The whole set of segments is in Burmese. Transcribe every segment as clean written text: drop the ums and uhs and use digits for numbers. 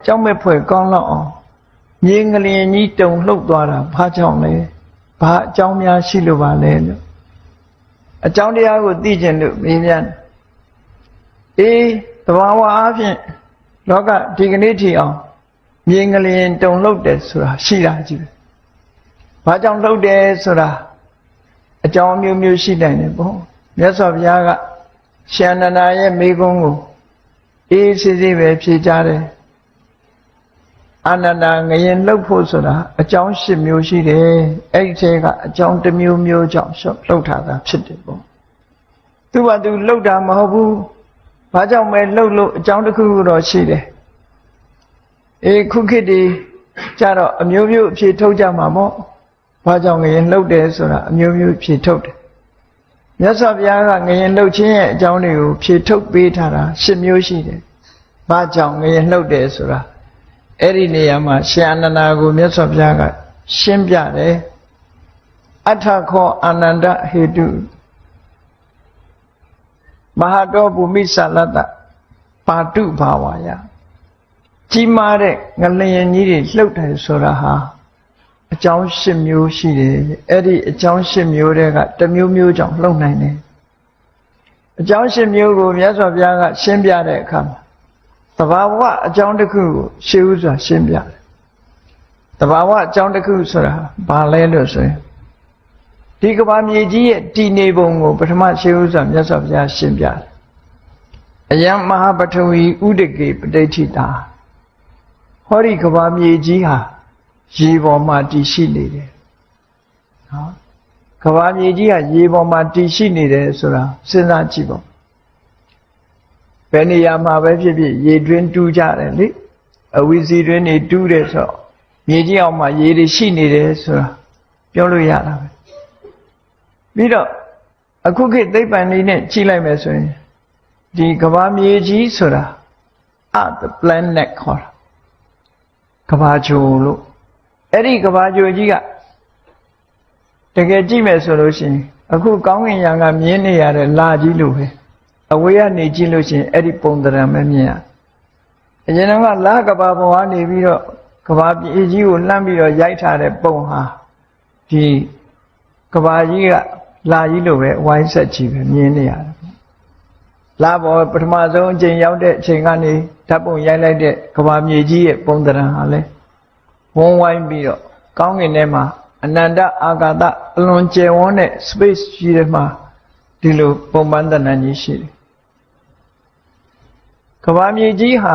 ကြောင့်မဲ့ဖွယ်ကောင်းလောက်အောင်မြင်းကလေးကြီးတုံလှုပ်သွားတာဘာကြောင့်လဲဘာအကြောင်းများရှိလို့ပါလဲလို့အကြောင်းတရားကိုသိကျင်လို့မေးမြန်းအေးသဘာဝအားဖြင့်လောကဒီကနေ့ထိအောင်မြင်းကလေးတုံလှုပ်တယ်ဆိုတာရှိတာကြီးပဲဘာကြောင့်လှုပ်တယ်ဆိုတာအကြောင်းမျိုးမျိုးရှိနိုင်တယ်ပေါ့မြတ်စွာဘုရားကရှင်အနန္ဒာရဲ့မိဂုံးကိုအေးစစ်စစ်ပဲဖြေကြတယ်အနန္ဒာငရင်လှုပ်ဖို့ဆိုတာအကြောင်း၈မျိုးရှိတယ်အဲ့ဒီထဲကအကြောင်းတစ်မျိုးမျိုးကြောင့်လှုပ်ထားတာဖြစ်တယ်ပေါ့သူကသူလှုပ်တာမဟုတ်ဘူးဘာကြောင့်ပဲလှုပ်လို့အကြောင်းတစ်ခုခုတော့ရှိတယ်အေးခုခေတ်ဒီကြတော့အမျိုးမျိုးအဖြေထုတ်ကြမှာပေါ့ဘာကြောင့်ငရင်လှုပ်တယ်ဆိုတာအမျိုးမျိုးဖြေထုတ်တယ်မြတ်စွာဘုရားကငရင်လှုပ်ခြင်းရဲ့အကြောင်းတွေကိုဖြေထုတ်ပေးထားတာ၈မျိုးရှိတယ်ဘာကြောင့်ငရင်လှုပ်တယ်ဆိုတာအဲ့ဒီနေရာမှာရှင်အနန္ဒာကိုမြတ်စွာဘုရားကရှင်းပြတယ်အထခောအာနန္ဒဟေတုမဟာတောဘူမိသလတ္တပါတုဘာဝါယကြီးမားတဲ့ငလျင်ကြီးတွေလှုပ်တယ်ဆိုတာဟာအကြောင်း၈မျိုးရှိတယ်အဲ့ဒီအကြောင်း၈မျိုးတွေကတစ်မျိုးမျိုးကြောင့်လှုပ်နိုင်တယ်အကြောင်း၈မျိုးကိုမြတ်စွာဘုရားကရှင်းပြတဲ့အခါမှာသဘာဝအကြောင်းတစ်ခုကိုရှင်းဥစွာရှင်းပြတယ်သဘာဝအကြောင်းတစ်ခုဆိုတာဘာလဲလို့ဆိုရင်ဒီကမ္ဘာမြေကြီးရဲ့တည်နေပုံကိုပထမရှင်းဥစွာမြတ်စွာဘုရားရှင်းပြတယ်အယံမဟာပထဝီဥဒကေပဋိဋ္ဌိတာဟောဒီကမ္ဘာမြေကြီးဟာရေပေါ်မှာတည်ရှိနေတယ်နော်ကမ္ဘာမြေကြီးဟာရေပေါ်မှာတည်ရှိနေတယ်ဆိုတာစဉ်းစားကြည့်ပေါ့ဘယ်နေရာမှာပဲဖြစ်ဖြစ်ရေတွင်းတူးကြတယ်လေအဝီစီတွင်းနေတူးတယ်ဆိုတော့မြေကြီးအောင်မှာရေတွေရှိနေတယ်ဆိုတာပြောလို့ရတာပဲပြီးတော့အခုခေတ်သိပ္ပံလေးနဲ့ကြည့်လိုက်မယ်ဆိုရင်ဒီကမ္ဘာမြေကြီးဆိုတာ Earth planet ခေါ်တာကမ္ဘာဂြိုလ်လို့အဲ့ဒီကမ္ဘာဂြိုလ်ကြီးကတကယ်ကြည့်မယ်ဆိုလို့ရှိရင်အခုကောင်းကင်ယံကမြင်နေရတဲ့လကြီးလို့ပဲအဝေးကနေကြည့်လို့ရှိရင်အဲ့ဒီပုံသဏ္ဍာန်ပဲမြင်ရအရင်ကလကဘာပေါ်ကနေပြီးတော့ကဘာပြေကြီးကိုလှမ်းပြီးတော့ရိုက်ထားတဲ့ပုံဟာဒီကဘာကြီးကလာကြီးလို့ပဲဝိုင်းဆက်ကြည့်ပဲမြင်နေရတယ်လာပေါ်ပထမဆုံးအချိန်ရောက်တဲ့အချိန်ကနေဓာတ်ပုံရိုက်လိုက်တဲ့ကဘာမြေကြီးရဲ့ပုံသဏ္ဍာန်ဟာလဲဝန်းဝိုင်းပြီးတော့ကောင်းကင်ထဲမှာအနန္တအာကာသအလွန်ကျယ်ဝန်းတဲ့ space ကြီးထဲမှာဒီလိုပုံပန်းသဏ္ဍာန်ကြီးရှိတယ်ကဘာမြေကြီးဟာ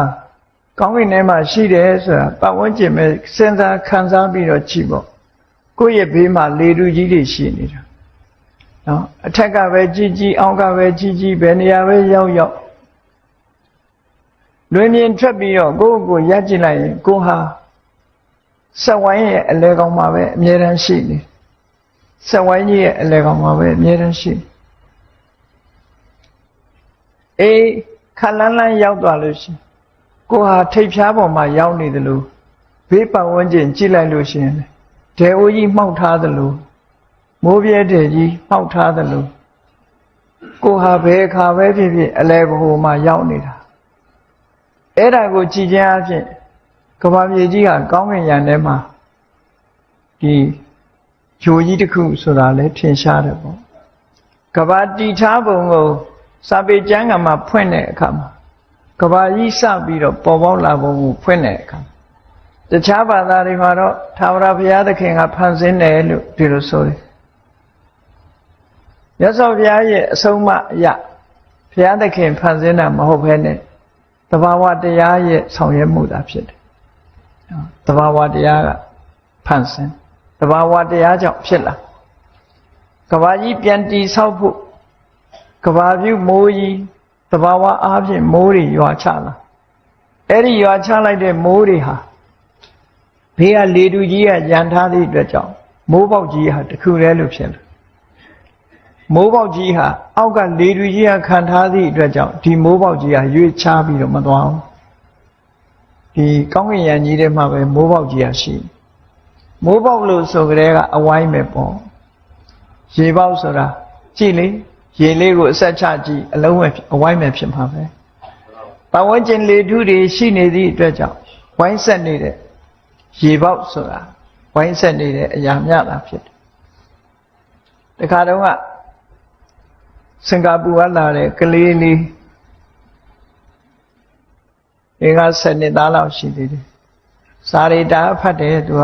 ကောင်းကင်ထဲမှာရှိတယ်ဆိုတာပတ်ဝန်းကျင်ပဲစဉ်းစားခံစားပြီးတော့ကြည့်ပေါ့ကိုယ့်ရဲ့ဘေးမှာလေတူကြီးတွေရှိနေတာနော်အထက်ကပဲကြီးကြီးအောက်ကပဲကြီးကြီးဘယ်နေရာပဲရောက်ရောက်လွင်မြင်ထွက်ပြီးတော့ကိုယ့်ကိုယ်ရပ်ကြည့်လိုက်ရင်ကိုဟာစက်ဝိုင်းရဲ့အလဲကောင်မှာပဲအမြဲတမ်းရှိနေစက်ဝိုင်းကြီးရဲ့အလဲကောင်မှာပဲအမြဲတမ်းရှိအေးခလန်းလန်းရောက်သွားလို့ရှိရင်ကိုဟာထိပ်ဖြားပေါ်မှာရောက်နေတယ်လို့ဘေးပတ်ဝန်းကျင်ကြည့်လိုက်လို့ရှိရင်ဒဲအိုးကြီးမှောက်ထားတယ်လို့မိုးပြဲတဲ့ကြီးမှောက်ထားတယ်လို့ကိုဟာဘယ်အခါပဲဖြစ်ဖြစ်အလဲဘိုမှာရောက်နေတာအဲ့ဒါကိုကြည်ခြင်းအဖြစ်ကမ္ဘာမြေကြီးဟာကောင်းကင်ယံထဲမှာဒီဂျိုကြီးတစ်ခုဆိုတာလည်းထင်ရှားတယ်ပေါ့ကမ္ဘာတည်ထားပုံကိုစာပေကျမ်းကမှာဖွင့်တဲ့အခါမှာကမ္ဘာကြီးစပြီးတော့ပေါ်ပေါက်လာပုံကိုဖွင့်တဲ့အခါတခြားဘာသာတွေမှာတော့ထာဝရဘုရားသခင်ကဖန်ဆင်းတယ်လို့ဒီလိုဆိုတယ်မြတ်စွာဘုရားရဲ့အဆုံးအမအရဘုရားသခင်ဖန်ဆင်းတာမဟုတ်ဘဲနဲ့သဘာဝတရားရဲ့ဆောင်ရွက်မှုသာဖြစ်တယ်သဘာဝတရားကဖန်ဆင်းသဘာဝတရားကြောင့်ဖြစ်လာကဘာကြီးပြန်တည်ဆောက်ဖို့ကဘာပြုမိုးကြီးသဘာဝအားဖြင့်မိုးတွေရွာချလာအဲ့ဒီရွာချလိုက်တဲ့မိုးတွေဟာဘေးကလေတူကြီးကရန်ထားသည့်အတွက်ကြောင့်မိုးပေါက်ကြီးဟာတခုတည်းလို့ဖြစ်လာမိုးပေါက်ကြီးဟာအောက်ကလေတူကြီးကခံထားသည့်အတွက်ကြောင့်ဒီမိုးပေါက်ကြီးဟာရွေ့ချပြီးတော့မသွားဘူးဒီကောင်းကင်ယံကြီးထဲမှာပဲမိုးပေါက်ကြီးဟာရှိမိုးပေါက်လို့ဆိုကြတဲ့ကအဝိုင်းပဲပေါ့ရေပေါက်ဆိုတာကြည့်လေရေလေးကိုအဆက်ချကြည့်အလုံးဝအဝိုင်းပဲဖြစ်မှာပဲပတ်ဝန်းကျင်လေထုတွေရှိနေသည့်အတွက်ကြောင့်ဝ ဝိုင်းဆက်နေတဲ့ရေပေါက်ဆိုတာဝိုင်းဆက်နေတဲ့အရာမြတာဖြစ်တယ်တခါတော့ကစင်ကာပူကလာတဲ့ကလေးလေး10 နှစ်သားလောက်ရှိသေးတယ်စာရီတာဖတ်တယ်သူက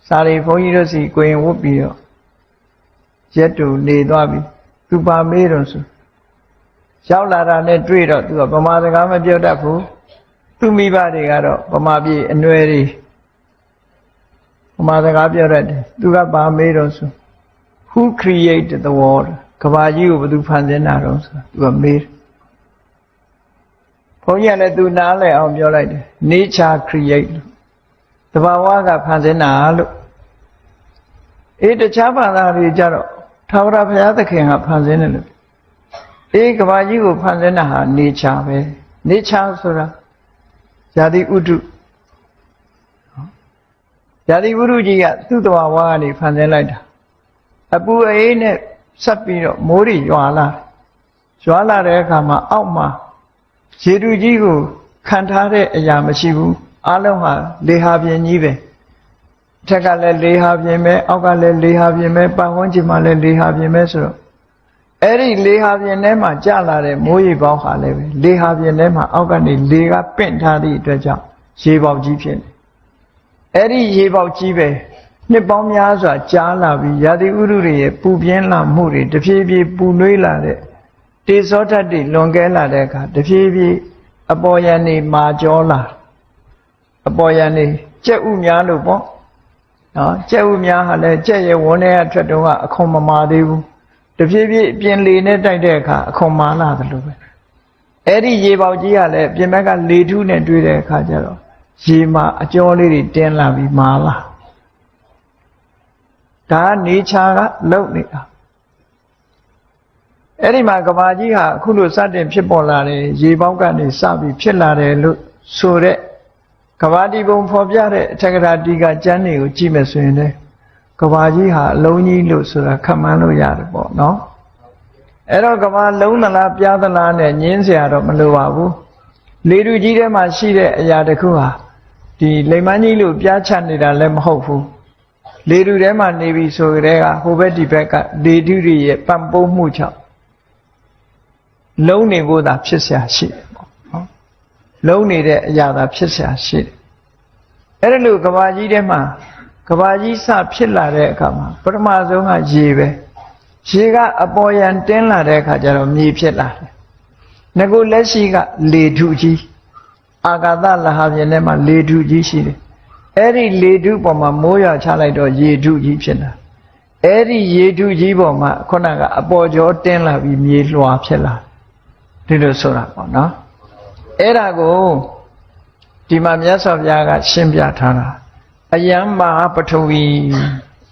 စာရီဘုန်းကြီးတို့စီကိုရင်ဝတ်ပြီးတော့ရက်တူနေသွားပြီသူပါမေးတော့ဆိုရောက်လာတာနဲ့တွေ့တော့သူကဗမာစကားမပြောတတ်ဘူးသူမိဘတွေကတော့ဗမာပြည်အနွယ်တွေဗမာစကားပြောတတ်တယ်သူကပါမေးတော့ဆို Who created the world ကဘာကြီးကိုဘယ်သူဖန်ဆင်းတာတော့ဆိုသူကမေးဘုန်းကြီးကလည်းသူနားလည်အောင်ပြောလိုက်တယ် Nature create လို့တဘာဝကဖန်ဆင်းတာလို့တခြားဘာသာတွေကြတော့ထာဝရဘုရားသခင်ကဖန်ဆင်းတယ်လို့ကဘာကြီးကိုဖန်ဆင်းတာဟာ nature ပဲ nature ဆိုတာဇာတိဥတုဇာတိဥတုကြီးကသူ့တဘာဝကနေဖန်ဆင်းလိုက်တာအပူအေးနဲ့ဆက်ပြီးတော့မိုးတွေရွာလာတဲ့အခါမှာအောက်မှာရေတူကြီးကိုခံထားတဲ့အရာမရှိဘူးအလုံးဟာလေဟာပြင်ကြီးပဲအထက်ကလည်းလေဟာပြင်ပဲအောက်ကလည်းလေဟာပြင်ပဲပတ်ဝန်းကျင်မှာလည်းလေဟာပြင်ပဲဆိုတော့အဲ့ဒီလေဟာပြင်ထဲမှာကျလာတဲ့မိုးရေပေါက်ဟာလည်းပဲလေဟာပြင်ထဲမှာအောက်ကနေလေကပင့်ထားသည့်အတွက်ကြောင့်ရေပေါက်ကြီးဖြစ်နေအဲ့ဒီရေပေါက်ကြီးပဲနှစ်ပေါင်းများစွာကြားလာပြီးရာသီဥတုတွေရဲ့ပူပြင်းလာမှုတွေတဖြည်းဖြည်းပူနွေးလာတဲ့တေဇောဓာတ်တွေလွန်ကဲလာတဲ့အခါတဖြည်းဖြည်းအပေါ်ယံနေမာကြောလာအပေါ်ယံနေကြက်ဥများလို့ပေါ့နော်ကြက်ဥများဟာလည်းကြက်ရဲ့ဝန်းထဲကထွက်တော့ကအခွန်မမာသေးဘူးတဖြည်းဖြည်းပြင်လေနဲ့တိုက်တဲ့အခါအခွန်မာလာတယ်လို့ပဲအဲ့ဒီရေပေါက်ကြီးကလည်းပြင်ဘက်ကလေထုနဲ့တွေ့တဲ့အခါကျတော့ရေမှာအကျော်လေးတွေတင်းလာပြီးမာလာဒါကနေချာကလုံနေတာအဲ့ဒီမှာကဘာကြီးဟာအခုလိုစတင်ဖြစ်ပေါ်လာတယ်ရေပေါက်ကနေစပြီးဖြစ်လာတယ်လို့ဆိုတဲ့ကဘာတီပုံဖော်ပြတဲ့အထက်ကရာတီကကျမ်းတွေကိုကြည့်မယ်ဆိုရင်လည်းကဘာကြီးဟာအလုံးကြီးလို့ဆိုတာခန့်မှန်းလို့ရတယ်ပေါ့နော်အဲ့တော့ကဘာလုံးသလားပြားသလားနဲ့ညင်းเสียတော့မလိုပါဘူးလေတူကြီးထဲမှာရှိတဲ့အရာတစ်ခုဟာဒီလိမ်မန်းကြီးလို့ပြားချနေတာလည်းမဟုတ်ဘူးလေတူထဲမှာနေပြီဆိုကြတဲ့ကဟိုဘက်ဒီဘက်ကလေတူတွေရဲ့ပံ့ပိုးမှုကြောင့်လုံးနေဖို့သာဖြစ်เสียရှိတယ်ပေါ့နော်လုံးနေတဲ့အရာသာဖြစ်เสียရှိတယ်အဲ့ဒါလို့ကဘာကြီးထဲမှာကဘာကြီးစဖြစ်လာတဲ့အခါမှာပထမဆုံးကရေပဲရေကအပေါ်ယံတင်းလာတဲ့အခါကျတော့မြေဖြစ်လာတယ်ငကိုလက်ရှိကလေထုကြီးအာကာသလဟာပြင်ထဲမှာလေထုကြီးရှိတယ်အဲ့ဒီလေထုပေါ်မှာမိုးရွာချလိုက်တော့ရေထုကြီးဖြစ်လာအဲ့ဒီရေထုကြီးပေါ်မှာခုနကအပေါ်ကျော်တင်းလာပြီးမြေလွှာဖြစ်လာဒီလိုဆိုတာပေါ့နော်အဲ့ဒါကိုဒီမှာမြတ်စွာဘုရားကရှင်းပြထားတာအယံမဟာပထဝီ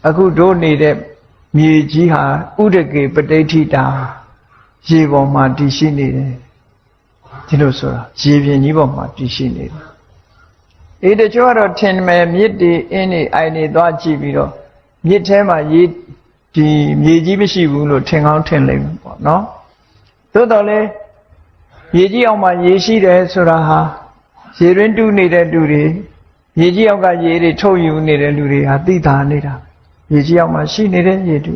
အခုတို့နေတဲ့မြေကြီးဟာဥဒကေပဋိဋ္ဌိတာရေပေါ်မှာတည်ရှိနေတယ်ဒီလိုဆိုတာရေပြင်ကြီးပေါ်မှာတည်ရှိနေတယ်တချို့ကတော့ထင်မယ်မြစ်တွေအင်းတွေအိုင်တွေသွားကြည့်ပြီးတော့မြစ်ထဲမှာရေဒီမြေကြီးမရှိဘူးလို့ထင်ကောင်းထင်လိမ့်မယ်ပေါ့နော်သို့တော်လည်းရေကြီးအောင်မှာရေရှိတယ်ဆိုတာဟာရေရင်းတူးနေတဲ့လူတွေရေကြီးအောက်ကရေတွေထုတ်ယူနေတဲ့လူတွေဟာသိတာနေတာရေကြီးအောက်မှာရှိနေတဲ့ရေတူ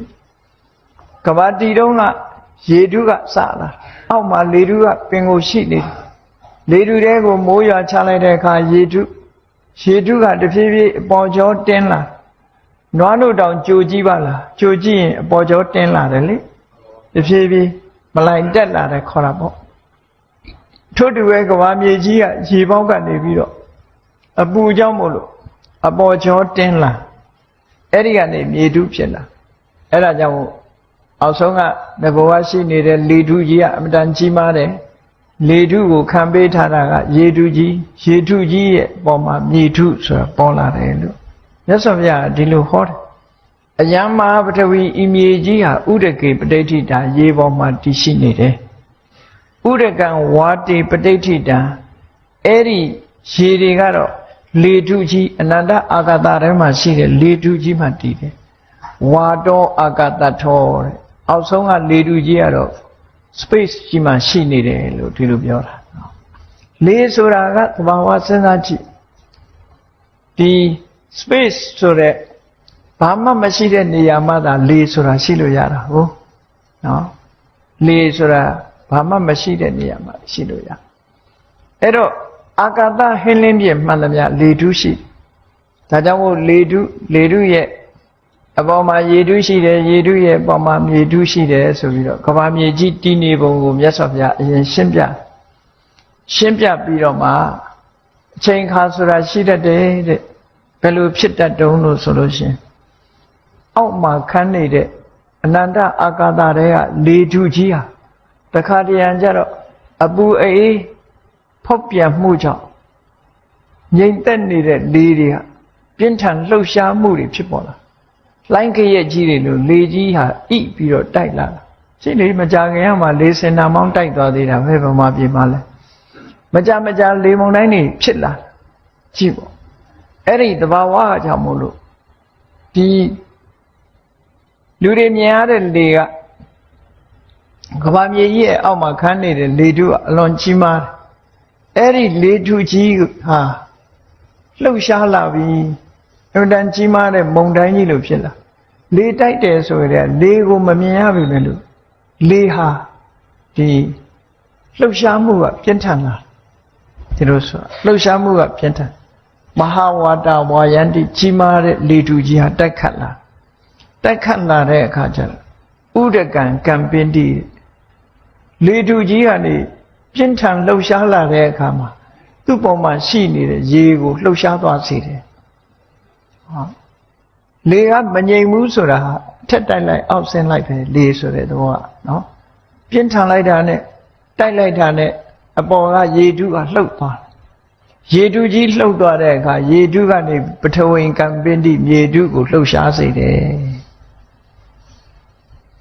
ကဘာတီတုံးကရေတူးကစလာအောက်မှာလေတူးကပင်ကိုရှိနေတယ်လေတူးတဲကိုမိုးရွာချလိုက်တဲ့အခါရေတူးကတဖြည်းဖြည်းအပေါ်ကျော်တင်းလာနွားတို့တောင်ကြိုကြည့်ပါလားကြိုကြည့်ရင်အပေါ်ကျော်တင်းလာတယ်လေတဖြည်းဖြည်းမလိုက်တက်လာတယ်ခေါ်တာပေါ့ထို့တူပဲကဘာမြေကြီးကရေပေါက်ကနေပြီးတော့အပူကြောင့်မို့လို့အပေါ်ကျော်တင်းလာအဲ့ဒီကနေမြေထုဖြစ်လာအဲ့ဒါကြောင့်အောက်ဆုံးကငဘဝရှိနေတဲ့လေထုကြီးကအမတန်ကြီးမားတယ်လေထုကိုခံပေးထားတာကရေထုကြီးရဲ့ပေါ်မှာမြေထုဆိုတာပေါ်လာတယ်လို့မြတ်စွာဘုရားဒီလိုဟောတယ်အယံမဟာပထဝီဤမြေကြီးဟာဥဒကေပဋိဋ္ဌိတာရေပေါ်မှာတည်ရှိနေတယ်ဥဒကံဝါတိပဋိဋ္ဌိတာအဲ့ဒီရေတွေကတော့လေထုကြီးအနန္တအာကာသထဲမှာရှိတဲ့လေထုကြီးမှတည်တယ်ဝါတောအာကာသထောတဲ့အောက်ဆုံးကလေထုကြီးကတော့ space ကြီးမှရှိနေတယ်လို့ဒီလိုပြောတာလေဆိုတာကသဘာဝစဉ်းစားကြည့် ဒီ space ဆိုတဲ့ဘာမှမရှိတဲ့နေရာမှာသာလေဆိုတာရှိလို့ရတာဟုတ်နော်လေဆိုတာဘာမှမရှိတဲ့နေရာမှာရှိလို့ရအဲ့တော့အာကာသဟင်းလင်းပြည့်မှန်သမျှလေထုရှိဒါကြောင့်မို့လေထုရဲ့အပေါ်မှာရေထုရှိတယ်ရေထုရဲ့အပေါ်မှာမြေထုရှိတယ်ဆိုပြီးတော့ကမ္ဘာမြေကြီးတည်နေပုံကိုမြတ်စွာဘုရားအရင်ရှင်းပြပြီးတော့မှအချိန်ခါဆိုတာရှိတတ်တယ်တဲ့ဘယ်လိုဖြစ်တတ်တုံးလို့ဆိုလို့ရှင်အောက်မှာခန်းနေတဲ့အနန္တအာကာသတွေကလေထုကြီးဟာတခါတရံကြတော့အပူအေးဖောက်ပြန်မှုကြောင့်ငြိမ်သက်နေတဲ့လေတွေကပြင်းထန်လှုပ်ရှားမှုတွေဖြစ်ပေါ်လာလိုင်းကရဲ့ကြီးတွေလို့လေကြီးဟာဣပြီးတော့တိုက်လာတာရှိလေမကြခင်ကမှလေစင်နာမောင်းတိုက်သွားသေးတာပဲဗမာပြည်မှာလဲမကြလေမုန်တိုင်းတွေဖြစ်လာကြည့်ပေါ့အဲ့ဒီသဘာဝကြောင့်မို့လို့ဒီလူတွေမြင်ရတဲ့လေကကဘာမြေကြီးရဲ့အောက်မှာခန်းနေတဲ့လေထုကအလွန်ကြီးမားတယ်အဲ့ဒီလေထုကြီးဟာလှုပ်ရှားလာပြီးအမှန်တန်ကြီးမားတဲ့မုန်တိုင်းကြီးလို့ဖြစ်လာလေတိုက်တယ်ဆိုရင်လေကိုမမြင်ရပြီပဲလို့လေဟာဒီလှုပ်ရှားမှုကပြင်းထန်လာဒီလိုဆိုလှုပ်ရှားမှုကပြင်းထန်မဟာဝါဒဝါယန္တိကြီးမားတဲ့လေထုကြီးဟာတိုက်ခတ်လာတဲ့အခါကျတော့ဥဒကံကံပင်တိလေထုကြီးကနေပြင်းထန်လှုပ်ရှားလာတဲ့အခါမှာသူ့ပေါ်မှာရှိနေတဲ့ရေကိုလှုပ်ရှားသွားစေတယ်ဟောလေကမငြိမ်ဘူးဆိုတာဟာထက်တိုက်လိုက်အောက်ဆင်းလိုက်ပဲလေဆိုတဲ့သဘောကနော်ပြင်းထန်လိုက်တာနဲ့တိုက်လိုက်တာနဲ့အပေါ်ကရေထုကလှုပ်သွားရေထုကြီးလှုပ်သွားတဲ့အခါရေထုကနေပထဝီကံပင်တိမြေထုကိုလှုပ်ရှားစေတယ်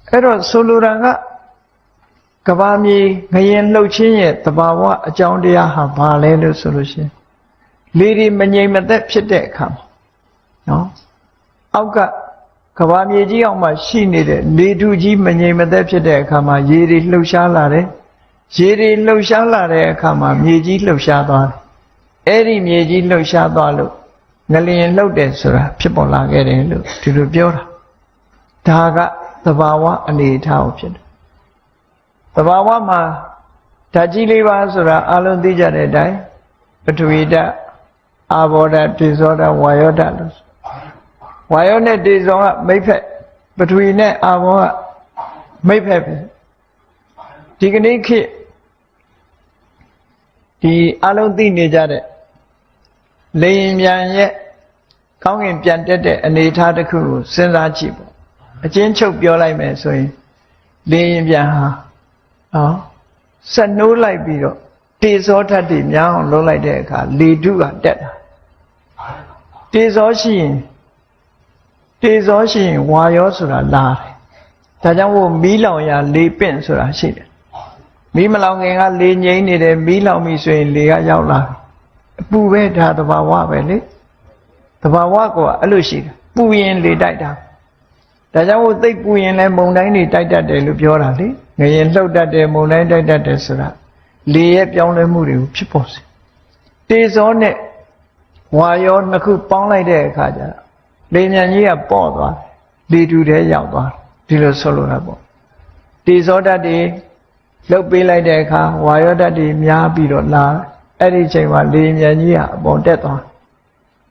အဲ့တော့ဆိုလိုတာကကဘာမြေငရင်လှုပ်ခြင်းရဲ့သဘာဝအကြောင်းတရားဟာဘာလဲလို့ဆိုလို့ရှိရင်လေဒီမငြိမ်မသက်ဖြစ်တဲ့အခါမှာနော်အောက်ကကဘာမြေကြီးအောက်မှာရှိနေတဲ့လေထုကြီးမငြိမ်မသက်ဖြစ်တဲ့အခါမှာရေတွေလှုပ်ရှားလာတယ်ရေတွေလှုပ်ရှားလာတဲ့အခါမှာမြေကြီးလှုပ်ရှားသွားတယ်အဲ့ဒီမြေကြီးလှုပ်ရှားသွားလို့ငလျင်လှုပ်တယ်ဆိုတာဖြစ်ပေါ်လာခဲ့တယ်လို့ဒီလိုပြောတာဒါကသဘာဝအနေအထားကိုဖြစ်တယ်သဘာဝမှာဓာတ်ကြီးလေးပါဆိုတာအလုံးသိကြတဲ့အတိုင်းပထဝီဓာတ်အာဘောဓာတ်တေဇောဓာတ်ဝါယောဓာတ်လို့ဝါယောနဲ့တေဇောကမိတ်ဖက်ပထဝီနဲ့အာဘောကမိတ်ဖက်ပဲဒီကနေ့ခေတ်ဒီအလုံးသိနေကြတဲ့လေရင်ပြန်ရဲ့ကောင်းကင်ပြန်တက်တဲ့အနေအထားတစ်ခုကိုစဉ်းစားကြည့်ပေါ့အချင်းချုပ်ပြောလိုက်မယ်ဆိုရင်လေရင်ပြန်ဟာဆက်နိုးလိုက်ပြီးတော့တေဇောဓာတ်တွေများအောင်လုပ်လိုက်တဲ့အခါလေထုကတက်တာတေဇောရှိရင်ဝါယောဆိုတာလာတယ်ဒါကြောင့်မို့မီးလောင်ရာလေပင့်ဆိုတာရှိတယ်မီးမလောင်ခင်ကလေငြိမ်းနေတယ်မီးလောင်ပြီဆိုရင်လေကရောက်လာတယ်အပူပဲဒါသဘာဝပဲလေသဘာဝကအဲ့လိုရှိတယ်ပူရင်လေတိုက်တာဒါကြောင့်မို့သိပ်ပူရင်လည်းမုန်တိုင်းတွေတိုက်တတ်တယ်လို့ပြောတာလေငရင်လှုပ်တတ်တယ်မုန်တိုင်းတိုက်တတ်တယ်ဆိုတာလေရဲ့ပြောင်းလဲမှုတွေကိုဖြစ်ပေါ်စေတေဇောနဲ့ဝါယောနှစ်ခုပေါင်းလိုက်တဲ့အခါကျတော့လေမြန်ကြီးကပေါ့သွားတယ်လေတူထဲရောက်သွားတယ်ဒီလိုဆိုလိုတာပေါ့တေဇောဓာတ်တွေလှုပ်ပေးလိုက်တဲ့အခါဝါယောဓာတ်တွေများပြီးတော့လာအဲ့ဒီချိန်မှာလေမြန်ကြီးကအပေါ်တက်သွား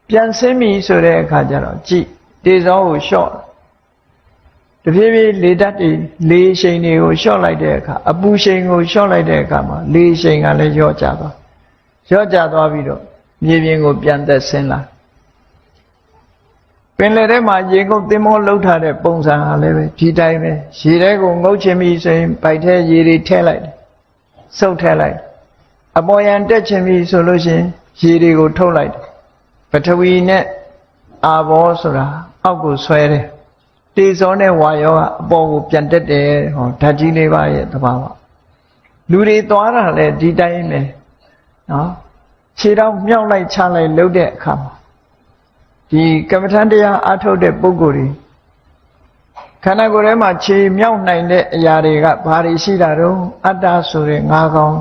ပြန်ဆင်းပြီဆိုတဲ့အခါကျတော့ကြည့်တေဇောကိုလျှော့တဖြည်းဖြည်းလေဓာတ်တွေလေရှိန်တွေကိုလျှော့လိုက်တဲ့အခါအပူရှိန်ကိုလျှော့လိုက်တဲ့အခါမှာလေရှိန်ကလည်းလျော့ကျသွားပြီးတော့မြေပြင်ကိုပြန်သက်ဆင်းလာပင်လယ်ထဲမှာရေငုပ်သင်္ဘောလှုပ်ထားတဲ့ပုံစံဟာလည်းပဲဒီတိုင်းပဲရေထဲကိုငုပ်ချင်ပြီဆိုရင်ပိုက်ထဲရေတွေထည့်လိုက်တယ်စုပ်ထည့်လိုက်အပေါ်ယံတက်ချင်ပြီဆိုလို့ရှိရင်ရေတွေကိုထုတ်လိုက်တယ်ပထဝီနဲ့အာဘောဆိုတာအောက်ကိုဆွဲတယ်တေဇောနဲ့ဝါယောကအပေါ်ကိုပြန်တက်တယ်ဟောဓာတ်ကြီးလေးပါရဲ့သဘာဝလူတွေသွားတာလည်းဒီတိုင်းပဲနော်ခြေထောက်မြောက်လိုက်ချလိုက်လှုပ်တဲ့အခါမှာဒီကမ္မထန်တရားအထုတ်တဲ့ပုဂ္ဂိုလ်တွေခန္ဓာကိုယ်ထဲမှာခြေမြောက်နိုင်တဲ့အရာတွေကဘာတွေရှိတာတော့အတ္တဆိုတဲ့ငါးကောင်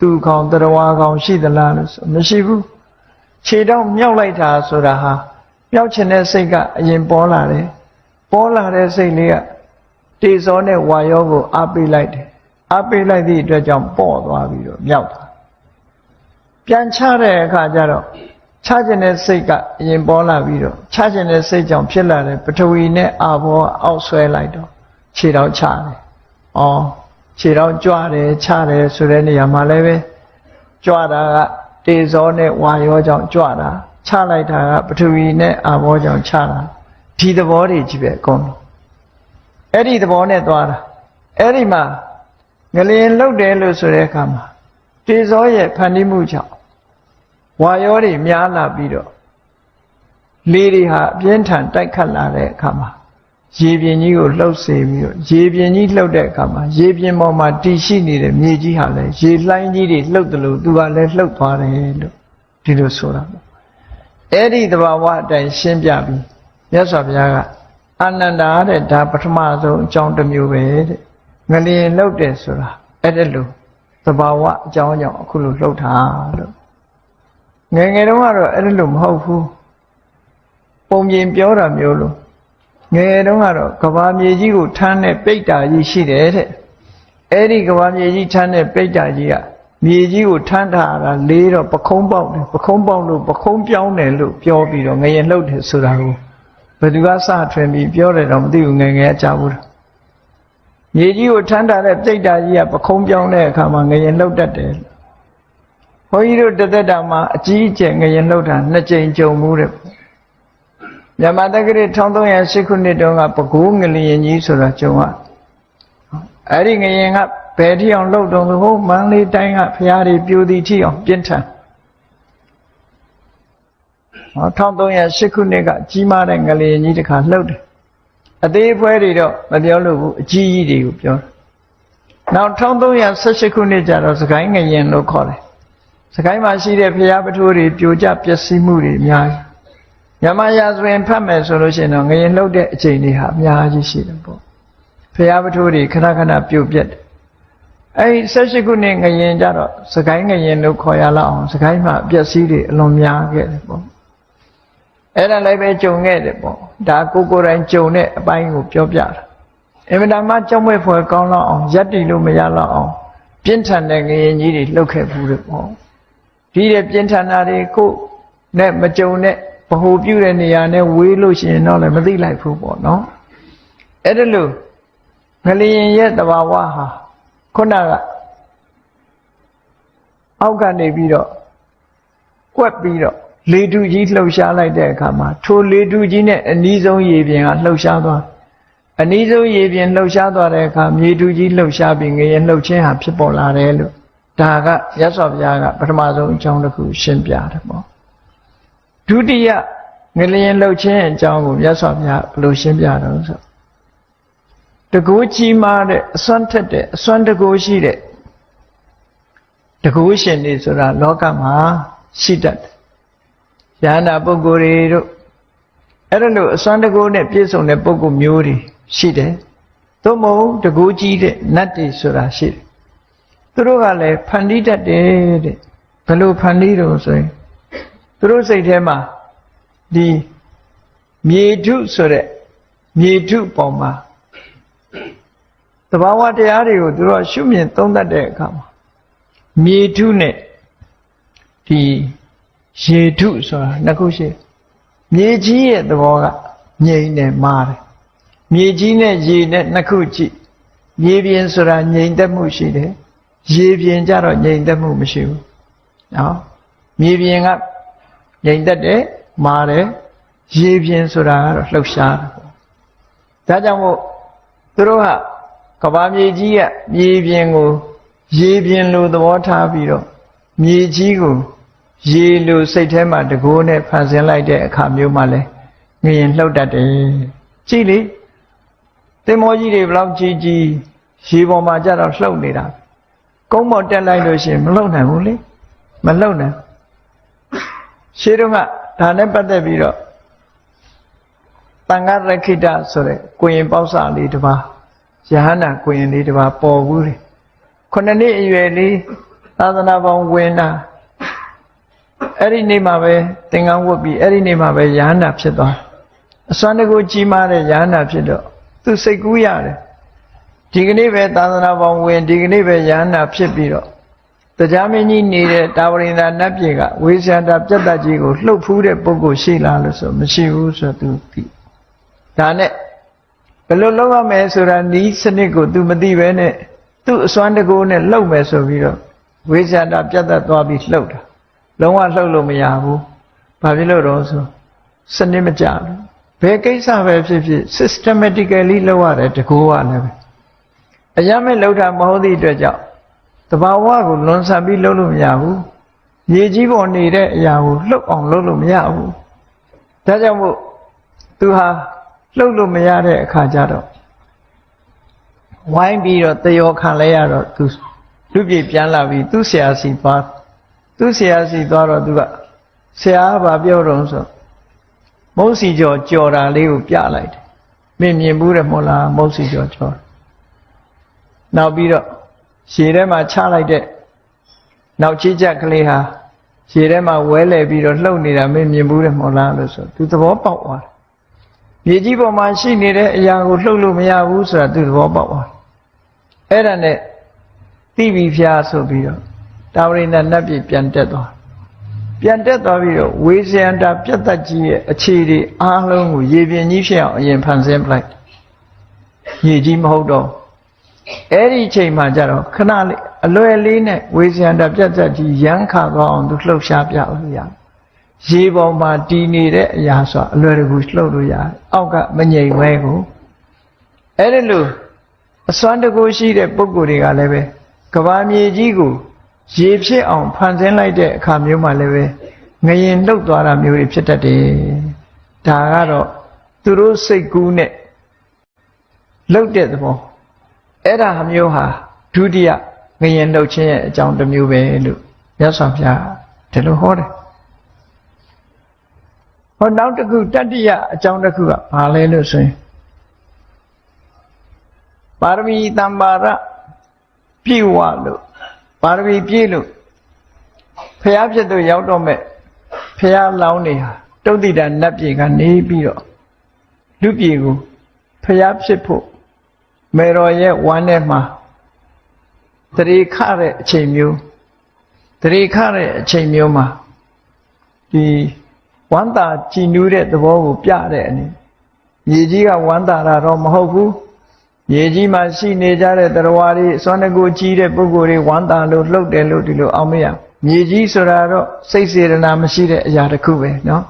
သူကောင်တရားကောင်ရှိသလားလို့ဆိုမရှိဘူး ခြေတော့မြောက်လိုက်တာဆိုတာဟာမြောက်ချင်တဲ့စိတ်ကအရင်ပေါ်လာတယ်ပေါ်လာတဲ့စိတ်လေးကတေဇောနဲ့ဝါယောကိုအားပေးလိုက်တယ်အားပေးလိုက်သည့်အတွက်ကြောင့်ပေါ့သွားပြီးတော့မြောက်တာပြန်ချတဲ့အခါကျတော့ချကျင်တဲ့စိတ်ကအရင်ပေါ်လာပြီးတော့ချကျင်တဲ့စိတ်ကြောင့်ဖြစ်လာတဲ့ပထဝီနဲ့အာဘောအောက်ဆွဲလိုက်တော့ခြေတော့ချတယ်။အော်ခြေတော့ကြွတယ်ချတယ်ဆိုတဲ့နေရာမှာလည်းပဲကြွတာကတေဇောနဲ့ဝါယောကြောင့်ကြွတာချလိုက်တာကပထဝီနဲ့အာဘောကြောင့်ချတာဒီသဘောတွေကြီးပဲအကုန်လုံးအဲ့ဒီသဘောနဲ့သွားတာအဲ့ဒီမှာငလျင်လှုပ်တယ်လို့ဆိုတဲ့အခါမှာတေဇောရဲ့ဖန်တီးမှုကြောင့်ဝါယောတွေများလာပြီးတော့လေတွေဟာအပြင်းထန်တိုက်ခတ်လာတဲ့အခါမှာရေပြင်ကြီးကိုလှုပ်စေပြီးတော့ရေပြင်ကြီးလှုပ်တဲ့အခါမှာရေပြင်ပေါ်မှာတည်ရှိနေတဲ့မြေကြီးဟာလည်းရေလှိုင်းကြီးတွေလှုပ်တယ်လို့သူကလည်းလှုပ်သွားတယ်လို့ဒီလိုဆိုတာပေါ့အဲ့ဒီသဘာဝအတိုင်းရှင်းပြပြီးမြတ်စွာဘုရားကအာနန္ဒာတဲ့ဒါပထမဆုံးအကြောင်းတစ်မျိုးပဲတဲ့ငလျင်လှုပ်တယ်ဆိုတာအဲ့ဒါလို့သဘာဝအကြောင်းကြောင့်အခုလိုလှုပ်တာလို့ငယ်ငယ်တုန်းကတော့အဲ့ဒါလို့မဟုတ်ဘူးပုံပြင်ပြောတာမျိုးလို့ငယ်ငယ်တုန်းကတော့ကဘာမြေကြီးကိုထမ်းတဲ့ပိတ်တာကြီးရှိတယ်တဲ့အဲ့ဒီကဘာမြေကြီးထမ်းတဲ့ပိတ်တာကြီးကမြေကြီးကိုထမ်းထားတာလေးတော့ပခုံးပေါက်တယ်ပခုံးပေါက်လို့ပခုံးပြောင်းတယ်လို့ပြောပြီးတော့ငရင်လှုပ်တယ်ဆိုတာကိုဘယ်သူကစထွင်ပြီးပြောတယ်တော့မသိဘူးငယ်ငယ်အကြဘူးမြေကြီးကိုထမ်းထားတဲ့ပိတ်တာကြီးကပခုံးပြောင်းတဲ့အခါမှာငရင်လှုပ်တတ်တယ်ဘုန်းကြီးတို့တသက်တာမှာအကြီးအကျယ်ငရင်လှုပ်တာ2ကြိမ်ကြုံမှုတဲ့မြန်မာတက္ကရာ1308ခုနှစ်တုန်းကပဲခူးငလျင်ကြီးဆိုတာကြုံရအဲ့ဒီငရင်ကဘယ်ထိအောင်လှုပ်တုံးလို့ဟိုမန္တလေးတိုင်းကဖျားတွေပြိုသည်ထိအောင်ပြင်းထန်1308ခုနှစ်ကကြီးမားတဲ့ငလျင်ကြီးတစ်ခါလှုပ်တယ်အသေးဖွဲတွေတော့မပြောလို့ဘူးအကြီးကြီးတွေကိုပြောတယ်နောက်1318ခုနှစ်ကျတော့စကိုင်းငရင်လို့ခေါ်တယ်စကိုင်းမှာရှိတဲ့ဖျားပထိုးတွေပြိုကျပျက်စီးမှုတွေအများကြီးမြန်မာရာဇဝင်ဖတ်မယ်ဆိုလို့ရှိရင်တော့ငရင်လှုပ်တဲ့အချိန်တွေဟာအများကြီးရှိတယ်ပေါ့ဖျားပထိုးတွေခဏခဏပြုတ်ပြက်တယ်အဲဒီ18ခုနှစ်ငရင်ကြတော့စကိုင်းငရင်လို့ခေါ်ရလောက်အောင်စကိုင်းမှာပျက်စီးတွေအလွန်များခဲ့တယ်ပေါ့အဲ့ဒါလည်းပဲကြုံခဲ့တယ်ပေါ့ဒါကိုယ်တိုင်ကြုံတဲ့အပိုင်းကိုပြောပြတာအင်မတန်မှကြောက်မွေ့ဖွယ်ကောင်းလောက်အောင်ရပ်တည်လို့မရလောက်အောင်ပြင်းထန်တဲ့ငရင်ကြီးတွေလှုပ်ခဲ့ဘူးတယ်ပေါ့ဒီတဲ့ပြင်းထန်တာတွေကိုနဲ့မကြုံတဲ့ဗဟိုပြုတဲ့နေရာနဲ့ဝေးလို့ရှိရင်တော့လည်းမသိလိုက်ဘူးပေါ့နော်အဲ့ဒါလို့ငလျင်ရဲ့တဘာဝဟာခုနကအောက်ကနေပြီးတော့ကွက်ပြီးတော့လေထုကြီးလှုပ်ရှားလိုက်တဲ့အခါမှာထိုလေထုကြီးနဲ့အနီးဆုံးရေပြင်ကလှုပ်ရှားသွားအနီးဆုံးရေပြင်လှုပ်ရှားသွားတဲ့အခါမြေထုကြီးလှုပ်ရှားပြီးငရင်လှုပ်ခြင်းဟာဖြစ်ပေါ်လာတယ်လို့ဒါကရသော်ဘုရားကပထမဆုံးအကြောင်းတစ်ခုရှင်းပြတယ်ပေါ့ဒုတိယငလျင်လှုပ်ခြင်းအကြောင်းကိုမြတ်စွာဘုရားဘယ်လိုရှင်းပြတော့ဆိုတကူကြီးမားတဲ့အစွမ်းထက်တဲ့အစွမ်းတကူရှိတဲ့တကူရှင်တွေဆိုတာလောကမှာရှိတတ်တယ်။ယန္တာပုဂ္ဂိုလ်တွေတို့အဲ့ဒါလို့အစွမ်းတကူနဲ့ပြည့်စုံတဲ့ပုဂ္ဂိုလ်မျိုးတွေရှိတယ်။သို့မဟုတ်တကူကြီးတဲ့နတ်တွေဆိုတာရှိတယ်။သူတို့ကလည်းဖန်တီးတတ်တယ်တဲ့။ဘယ်လိုဖန်တီးတော့ဆိုရင်သူတို့စိတ်ထဲမှာဒီမြေထုဆိုတဲ့မြေထုပေါ်မှာသဘာဝတရားတွေကိုသူတို့ရှုမြင်သုံးသပ်တဲ့အခါမှာမြေထုနဲ့ဒီရေထုဆိုတာနှစ်ခုရှိမြေကြီးရဲ့သဘောကငြိမ်နေမာတယ်မြေကြီးနဲ့ရေနဲ့နှစ်ခုကြည့်မြေပြင်ဆိုတာငြိမ်သက်မှုရှိတယ်ရေပြင်ကြတော့ငြိမ်သက်မှုမရှိဘူးနော်မြေပြင်ကငြိမ်သက်တယ်မာတယ်ရေပြင်ဆိုတာကတော့လှုပ်ရှားတယ်ဒါကြောင့်မို့သူတို့ကကဘာမြေကြီးကမြေပြင်ကိုရေပြင်လိုသဘောထားပြီးတော့မြေကြီးကိုရေလိုစိတ်ထဲမှာတကိုးနဲ့ဖန်ဆင်းလိုက်တဲ့အခါမျိုးမှလဲငရင်လှုပ်တတ်တယ်ကြည့်လေသင်္ဘောကြီးတွေဘလောက်ကြီးကြီးရေပေါ်မှာကြတော့လှုပ်နေတာကုန်းပေါ်တက်လိုက်လို့ရှိရင်မလှုပ်နိုင်ဘူးလေမလှုပ်နိုင်ရှင်းတော့ကဒါနဲ့ပတ်သက်ပြီးတော့တန်ခါရခိတဆိုတဲ့ကိုရင်ပေါက်စာလေးတစ်ပါးယဟန္တာကိုရင်လေးတစ်ပါးပေါ်ဘူးတယ်9နှစ်အရွယ်လေးသာသနာပေါင်းဝင်တာ အဲ့ဒီနေ့မှာပဲသင်္ကန်းဝတ်ပြီးအဲ့ဒီနေ့မှာပဲယဟန္တာဖြစ်သွားအစွမ်းတကူကြီးမားတဲ့ယဟန္တာဖြစ်တော့သူစိတ်ကူးရတယ်ဒီကနေ့ပဲသာသနာပေါင်းဝင်ဒီကနေ့ပဲယဟန္တာဖြစ်ပြီးတော့တရားမင်းကြီးနေတဲ့တာဝရိန္ဒာနတ်ပြည်ကဝိဇ္ဇာတာပြတ်တတ်ကြီးကိုလှုပ်ဖူးတဲ့ပုဂ္ဂိုလ်ရှိလားလို့ဆိုမရှိဘူးဆိုသူသိဒါနဲ့ဘယ်လိုလုပ်ရမလဲဆိုတာဤစနစ်ကို तू မသိပဲနဲ့သူ့အစွမ်းတကူနဲ့လှုပ်မယ်ဆိုပြီးတော့ဝိဇ္ဇာတာပြတ်တတ်သွားပြီးလှုပ်တာလုံးဝလှုပ်လို့မရဘူးဘာဖြစ်လို့တော့ဆိုစနစ်မကျဘူးဘယ်ကိစ္စပဲဖြစ်ဖြစ် systematically လုပ်ရတယ်တကူကလည်းပဲအရမဲ့လှုပ်တာမဟုတ်သည့်အတွက်ကြောင့်တဘာဝကိုလွန်ဆန်ပြီးလှုပ်လို့မရဘူးရေကြီးပေါ်နေတဲ့အရာကိုလှုပ်အောင်လှုပ်လို့မရဘူးဒါကြောင့်မို့သူဟာလှုပ်လို့မရတဲ့အခါကျတော့ဝိုင်းပြီးတော့တယောခံလဲရတော့သူလူပြေပြန်လာပြီးသူ့ဆရာစီသွားသူ့ဆရာစီသွားတော့သူကဆရာကဘာပြောတော့ဆိုမုတ်စီကျော်ကြော်တာလေးကိုပြလိုက်တယ်မင်းမြင်ဘူးတယ်မဟုတ်လားမုတ်စီကျော်ကြော်နောက်ပြီးတော့ရေထဲမှာချလိုက်တဲ့နောက်ချီးချက်ကလေးဟာရေထဲမှာဝဲလဲပြီးတော့လှုပ်နေတာမင်းမြင်ဘူးတယ်မဟုတ်လားလို့ဆိုသူသဘောပေါက်သွားတယ်မြေကြီးပေါ်မှာရှိနေတဲ့အရာကိုလှုပ်လို့မရဘူးဆိုတာသူသဘောပေါက်သွားတယ်အဲ့ဒါနဲ့တိပိဖျားဆိုပြီးတော့တာဝရိန္ဒနတ်ပြည်ပြန်တက်သွားပြီးတော့ဝေဇယန္တာပြတ်သက်ကြီးရဲ့အခြေတွေအားလုံးကိုရေပြင်ကြီးဖြစ်အောင်အရင်ဖန်ဆင်းပလိုက်ရေကြီးမဟုတ်တော့အဲ့ဒီအချိန်မှာကျတော့ခဏလေးအလွယ်လေးနဲ့ဝေဇယန္တာပြတ်သက်ကြီးရမ်းခါသွားအောင်သူလှုပ်ရှားပြလို့ရတယ်ရေပေါ်မှာတည်နေတဲ့အရာဆိုအလွယ်တကူလှုပ်လို့ရတယ်အောက်ကမငြိမ်ဝဲကိုအဲ့ဒီလိုအစွမ်းတကူရှိတဲ့ပုဂ္ဂိုလ်တွေကလည်းပဲကဘာမြေကြီးကိုရေဖြစ်အောင်ဖန်ဆင်းလိုက်တဲ့အခါမျိုးမှလည်းပဲငရင်လှုပ်သွားတာမျိုးတွေဖြစ်တတ်တယ်ဒါကတော့သူတို့စိတ်ကူးနဲ့လှုပ်တဲ့သဘောအဲ့ဒါမျိုးဟာဒုတိယငရင်လှုပ်ခြင်းရဲ့အကြောင်းတစ်မျိုးပဲလို့မြတ်စွာဘုရားဒီလိုဟောတယ်ဟောနောက်တစ်ခုတတိယအကြောင်းတစ်ခုကဘာလဲလို့ဆိုရင်ပါရမီတမ္ပါရပြည့်ဝလို့ပါရမီပြည့်လို့ဖျားဖြစ်သူရောက်တော့မဲ့ဖျားလောင်းနေဟာတုတ်တိတနတ်ပြည်ကနေပြီးတော့လူပြည်ကိုဖျားဖြစ်ဖို့မေတော်ရဲ့ဝမ်းထဲမှာတရေခတဲ့အချိန်မျိုးမှာဒီဝမ်းသာကြည်နူးတဲ့သဘောကိုပြတဲ့အနေရေကြီးကဝမ်းသာတာတော့မဟုတ်ဘူးရေကြီးမှာရှိနေကြတဲ့တရားဝါတွေစွမ်းတကူကြီးတဲ့ပုဂ္ဂိုလ်တွေဝမ်းသာလို့လှုပ်တယ်လို့ဒီလိုအောင်မရမြေကြီးဆိုတာတော့စိတ်စေတနာမရှိတဲ့အရာတစ်ခုပဲเนาะ